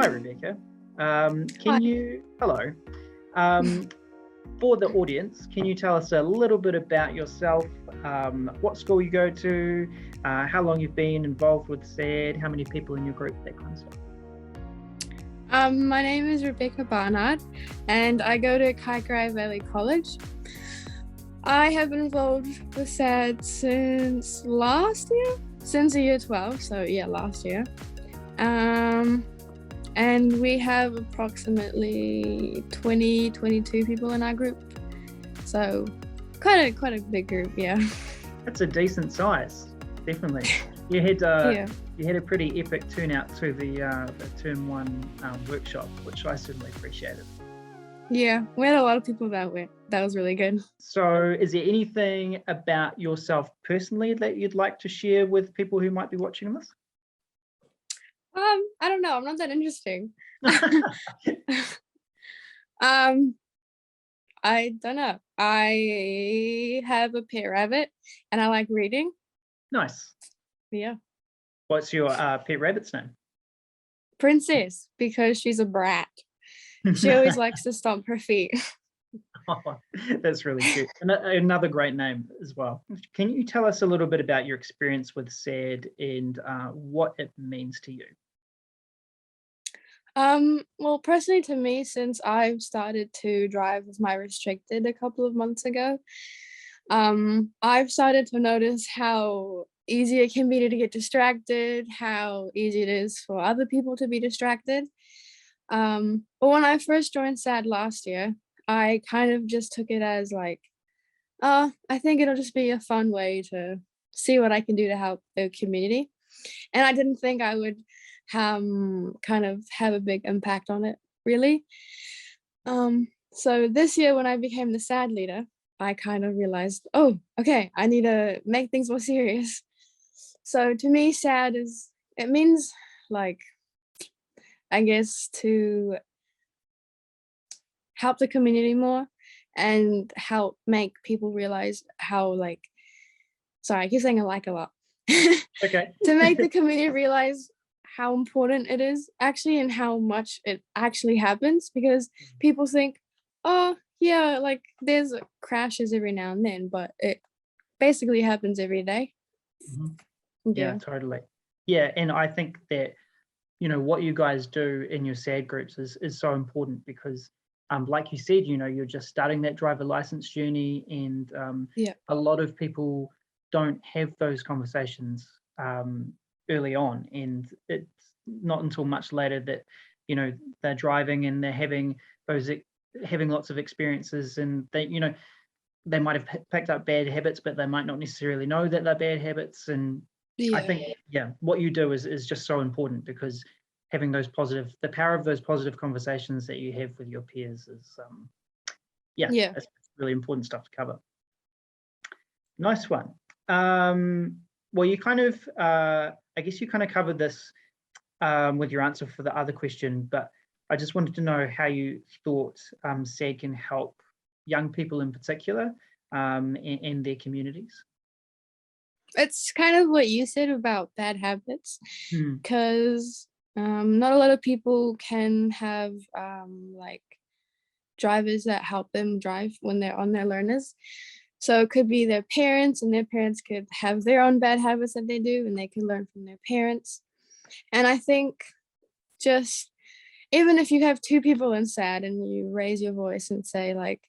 Hi, Rebecca. Hi. Hello. Um, for the audience, can you tell us a little bit about yourself, what school you go to, how long you've been involved with SAD, how many people in your group, that kind of stuff? My name is Rebecca Barnard and I go to Kaikorai Valley College. I have been involved with SAD since last year, since year 12, so yeah, last year. And we have approximately 22 people in our group. So quite a big group, yeah. That's a decent size, definitely. You had you had a pretty epic turnout to the Term 1 workshop, which I certainly appreciated. Yeah, we had a lot of people that way. That was really good. So is there anything about yourself personally that you'd like to share with people who might be watching this? I don't know. I'm not that interesting. I don't know. I have a pet rabbit and I like reading. Nice. Yeah. What's your pet rabbit's name? Princess, because she's a brat. She always likes to stomp her feet. Oh, that's really cute. And another great name as well. Can you tell us a little bit about your experience with SAD and what it means to you? Well, personally to me, since I've started to drive with my restricted a couple of months ago, I've started to notice how easy it can be to get distracted, how easy it is for other people to be distracted. But when I first joined SAD last year, I kind of just took it as like, I think it'll just be a fun way to see what I can do to help the community. And I didn't think I would kind of have a big impact on it, really. So this year when I became the SAD leader, I kind of realized, oh, okay, I need to make things more serious. So to me, SAD it means like, I guess, to help the community more and help make people realize how sorry, I keep saying I like a lot. Okay. To make the community realize how important it is actually and how much it actually happens, because people think, oh yeah, like there's crashes every now and then, but it basically happens every day. Mm-hmm. Yeah, totally. Yeah, and I think that what you guys do in your SAD groups is so important because like you said, you're just starting that driver license journey, and a lot of people don't have those conversations early on, and it's not until much later that they're driving and they're having lots of experiences, and they might have picked up bad habits, but they might not necessarily know that they're bad habits. And I think what you do is just so important, because having the power of those positive conversations that you have with your peers is that's really important stuff to cover. Nice one. Well, you kind of I guess you kind of covered this with your answer for the other question, but I just wanted to know how you thought SAD can help young people in particular in their communities. It's kind of what you said about bad habits, because not a lot of people can have like drivers that help them drive when they're on their learners. So it could be their parents, and their parents could have their own bad habits that they do, and they can learn from their parents. And I think just even if you have two people in SAD and you raise your voice and say like,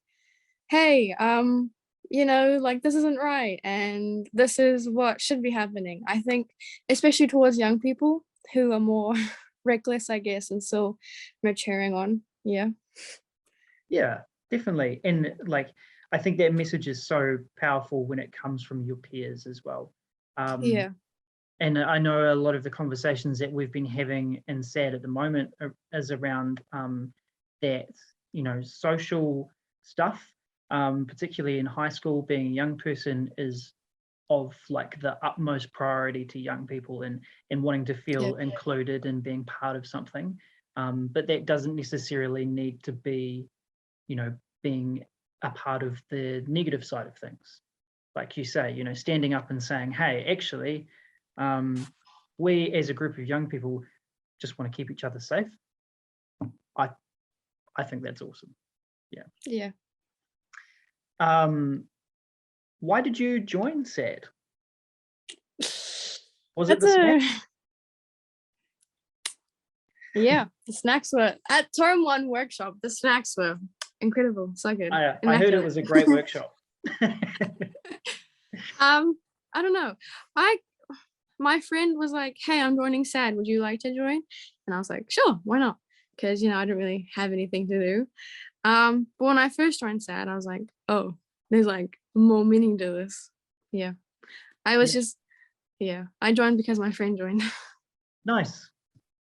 hey, like this isn't right and this is what should be happening. I think especially towards young people who are more reckless, I guess, and still maturing on. Yeah, definitely. And like, I think that message is so powerful when it comes from your peers as well. And I know a lot of the conversations that we've been having in SAD at the moment is around that social stuff, particularly in high school. Being a young person is of like the utmost priority to young people, and wanting to feel included and being part of something. But that doesn't necessarily need to be, being a part of the negative side of things. Like you say, standing up and saying, hey, actually, we as a group of young people just want to keep each other safe. I think that's awesome. Yeah. Why did you join SAD? Was it That's the snack? Yeah, the snacks were at term 1 workshop. The snacks were incredible, so good. I heard it was a great workshop. I don't know. My friend was like, "Hey, I'm joining SAD. Would you like to join?" And I was like, "Sure, why not?" Because I don't really have anything to do. But when I first joined SAD, I was like, "Oh, there's like more meaning to this." Yeah, I was just I joined because my friend joined. Nice.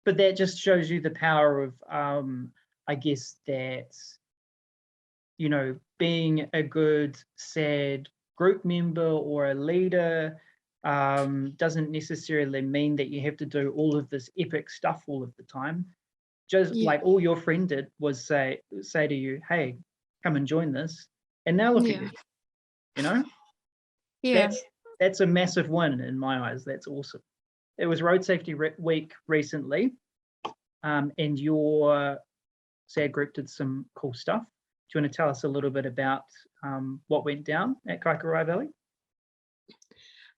But that just shows you the power of, I guess that, being a good SAD group member or a leader doesn't necessarily mean that you have to do all of this epic stuff all of the time. Just Yeah, like all your friend did was say to you, "Hey, come and join this," and now look at yeah, you. yeah. That's a massive win in my eyes. That's awesome. It was Road Safety Week recently, and your SAD group did some cool stuff. Do you want to tell us a little bit about what went down at Kaikorai Valley?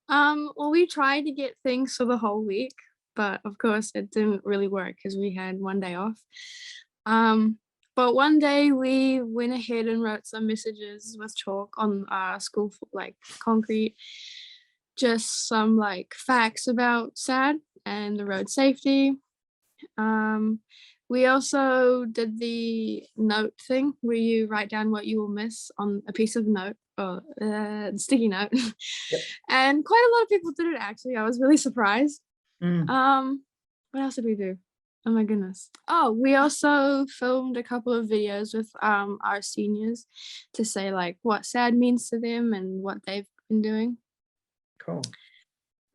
Well, we tried to get things for the whole week, but of course it didn't really work because we had one day off. But one day we went ahead and wrote some messages with chalk on school concrete, just some facts about SAD and the road safety. We also did the note thing where you write down what you will miss on a piece of note or sticky note. Yep. And quite a lot of people did it actually. I was really surprised. Mm. What else did we do? Oh my goodness. Oh, we also filmed a couple of videos with our seniors to say what SAD means to them and what they've been doing. Cool.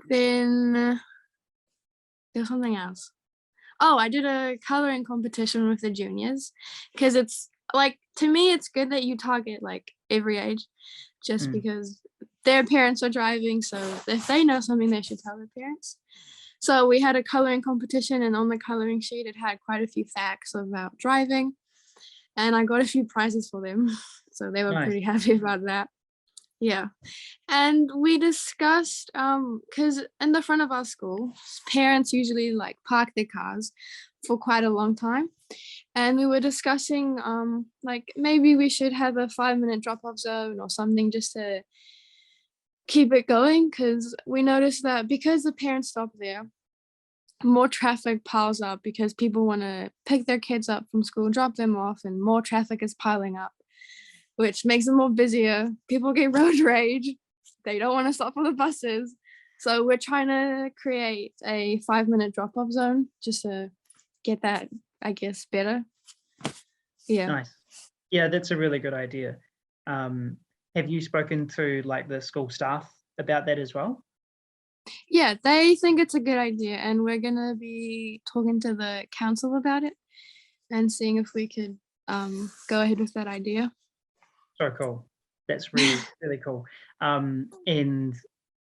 Then there was something else. Oh, I did a coloring competition with the juniors because it's to me it's good that you target every age just because their parents are driving, so if they know something they should tell their parents. So we had a coloring competition, and on the coloring sheet it had quite a few facts about driving, and I got a few prizes for them. So they were pretty happy about that. Yeah. And we discussed because in the front of our school parents usually park their cars for quite a long time, and we were discussing maybe we should have a 5-minute drop-off zone or something just to keep it going, because we noticed that because the parents stop there, more traffic piles up because people want to pick their kids up from school, drop them off, and more traffic is piling up, which makes them more busier. People get road rage. They don't want to stop for the buses. So we're trying to create a 5-minute drop-off zone just to get that, I guess, better. Yeah. Nice. Yeah, that's a really good idea. Have you spoken to the school staff about that as well? Yeah, they think it's a good idea, and we're gonna be talking to the council about it and seeing if we could go ahead with that idea. So cool. That's really, really cool. And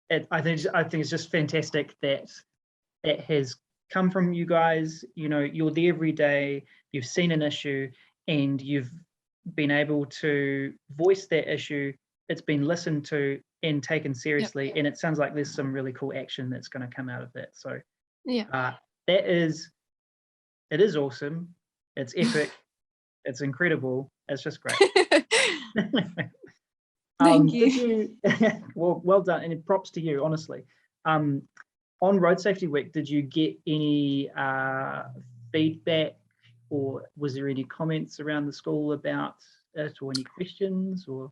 I think it's just fantastic that has come from you guys. You're there every day, you've seen an issue, and you've been able to voice that issue. It's been listened to and taken seriously. Yep. And it sounds like there's some really cool action that's going to come out of that. So yeah, it is awesome. It's epic. It's incredible. It's just great. Thank you. Well done, and props to you, honestly. On Road Safety Week, did you get any feedback, or was there any comments around the school about it, or any questions? Or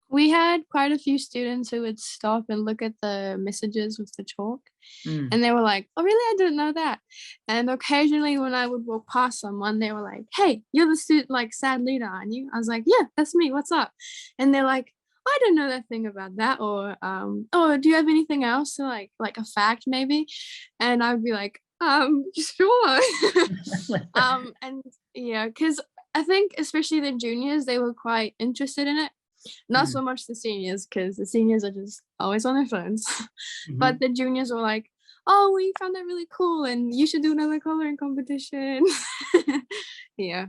we had quite a few students who would stop and look at the messages with the chalk, and they were like, "Oh, really? I didn't know that." And occasionally, when I would walk past someone, they were like, "Hey, you're the student SAD leader, aren't you?" I was like, "Yeah, that's me. What's up?" And they're like, "I don't know that thing about that," or "Oh, do you have anything else to like a fact maybe?" And I'd be like, "Sure." And yeah, because I think especially the juniors, they were quite interested in it. Not so much the seniors, because the seniors are just always on their phones. But the juniors were like, "Oh, we found that really cool, and you should do another coloring competition." Yeah.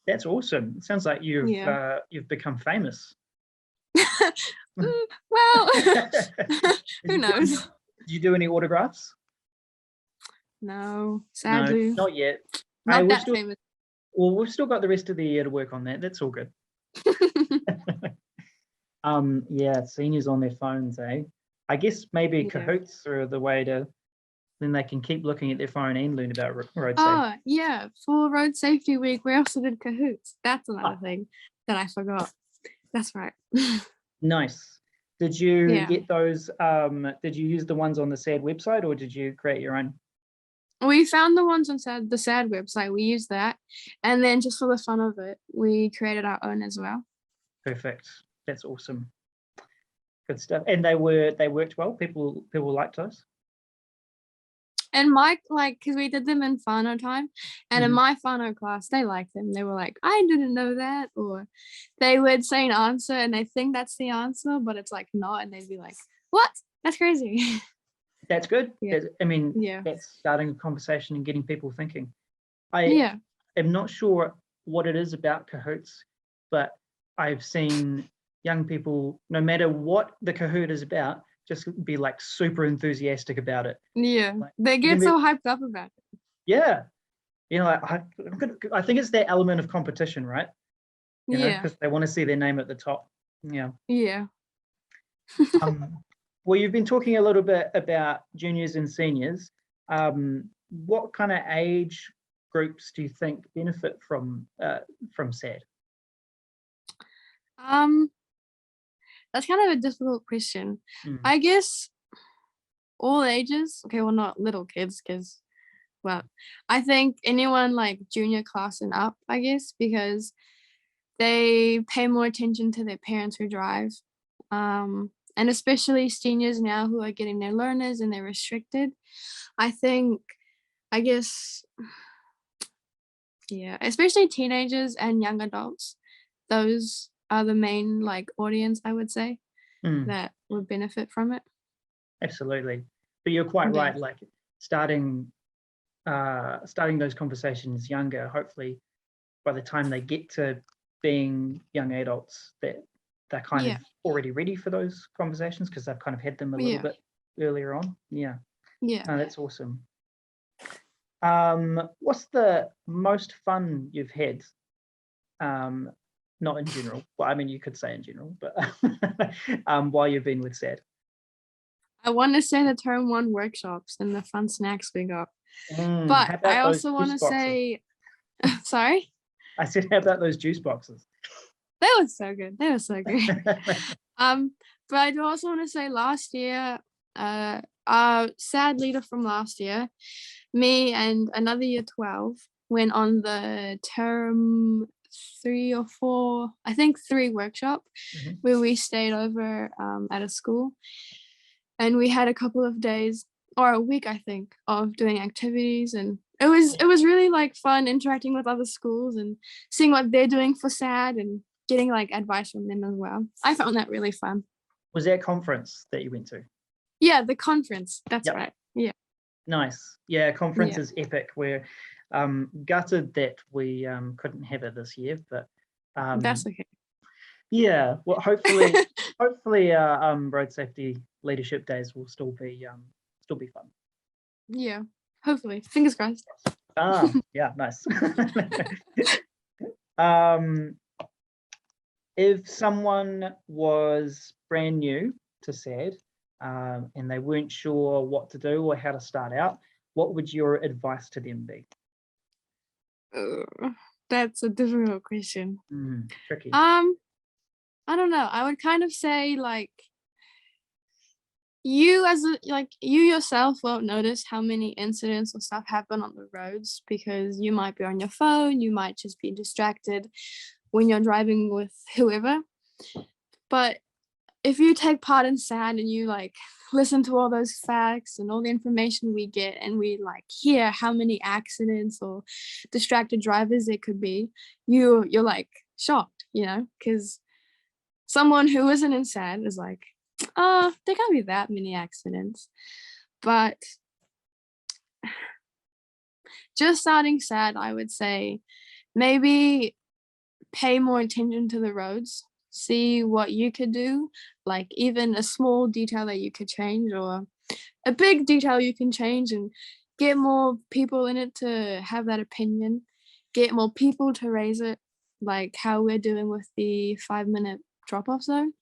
That's awesome. It sounds like Yeah. you've become famous. Well, Did who you do any, knows? did you do any autographs? No, No, sadly, not yet. Hey, not that famous. we've still got the rest of the year to work on that. That's all good. Yeah, seniors on their phones, eh? I guess maybe Yeah. Kahoots are the way to, then they can keep looking at their phone and learn about road safety. Oh, yeah. For Road Safety Week, we also did Kahoots. That's another thing that I forgot. That's right. Nice. Did you Yeah. get those? Did you use the ones on the SAD website, or did you create your own? We found the ones on the SAD website. We used that. And then just for the fun of it, we created our own as well. Perfect. That's awesome. Good stuff. And they worked well. People liked those. And Mike, because we did them in whānau time, and in Mhm. my whānau class, they liked them. They were like, I didn't know that, or they would say an answer and they think that's the answer, but it's like not, and they'd be like, what? That's crazy. That's good. Yeah. I mean, Yeah. that's starting a conversation and getting people thinking. I Yeah. am not sure what it is about Kahoots, but I've seen young people, no matter what the Kahoot is about, just be like super enthusiastic about it. Yeah. Like, They you can get be- so hyped up about it. yeah, like, I think it's that element of competition, right? Yeah. Because they want to see their name at the top. Yeah. Yeah. Well, you've been talking a little bit about juniors and seniors. What kind of age groups do you think benefit from SAD? That's kind of a difficult question. Mm. I guess all ages. Okay, well, not little kids, because, well, I think anyone like junior class and up, I guess, because they pay more attention to their parents who drive. And especially seniors now who are getting their learners and they're restricted. I guess, yeah, especially teenagers and young adults. Those are the main like audience, I would say, Mm. that would benefit from it. Absolutely. But you're quite Yeah. right, like starting those conversations younger, hopefully by the time they get to being young adults, that they're kind Yeah. of already ready for those conversations because they've kind of had them a little Yeah. bit earlier on. Yeah. Yeah. No, that's awesome. What's the most fun you've had? Not in general. Well, I mean, you could say in general, but while you've been with SAD. I want to say the term one workshops and the fun snacks we got. How But about I those also want to juice boxes? say, sorry? I said, how about those juice boxes? They were so good. They were so good. But I do also want to say last year, our SAD leader from last year, me and another year 12 went on the term 3 or 4, I think 3 workshop, Mhm. where we stayed over at a school. And we had a couple of days or a week, I think, of doing activities, and it was really like fun interacting with other schools and seeing what they're doing for SAD and getting like advice from them as well. I found that really fun. Was that conference that you went to? Yeah, the conference. That's Yep. right. Yeah. Nice. Yeah, conference Yeah. is epic. We're gutted that we couldn't have it this year, but That's okay. yeah. Well, hopefully, road safety leadership days will still be fun. Yeah. Hopefully. Fingers crossed. Yeah, nice. If someone was brand new to SAD and they weren't sure what to do or how to start out, what would your advice to them be? That's a difficult question. Tricky. I don't know. I would kind of say like you yourself won't notice how many incidents or stuff happen on the roads because you might be on your phone, you might just be distracted when you're driving with whoever. But if you take part in SAD and you like listen to all those facts and all the information we get and we like hear how many accidents or distracted drivers it could be, you're like shocked, because someone who isn't in SAD is like, there can't be that many accidents. But just starting SAD, I would say maybe pay more attention to the roads, see what you could do, like even a small detail that you could change or a big detail you can change, and get more people in it to have that opinion, get more people to raise it, like how we're doing with the 5-minute drop-off zone.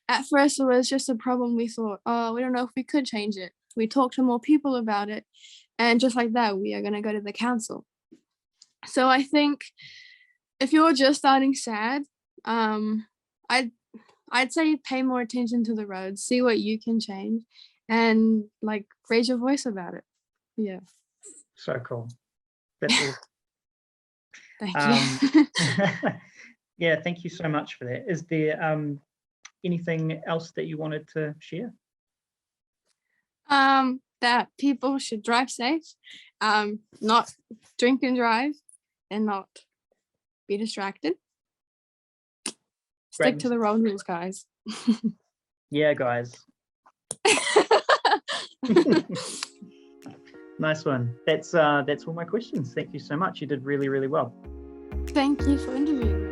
At first, it was just a problem. We thought, oh, we don't know if we could change it. We talked to more people about it, and just like that, we are going to go to the council. So I think if you're just starting SAD, I'd say pay more attention to the roads, see what you can change, and like raise your voice about it. Yeah. So cool. That's awesome. Thank you. Yeah, thank you so much for that. Is there anything else that you wanted to share? That people should drive safe, not drink and drive, and not be distracted. Stick to the road rules, guys. Yeah, guys. Nice one. That's all my questions. Thank you so much. You did really, really well. Thank you for interviewing me.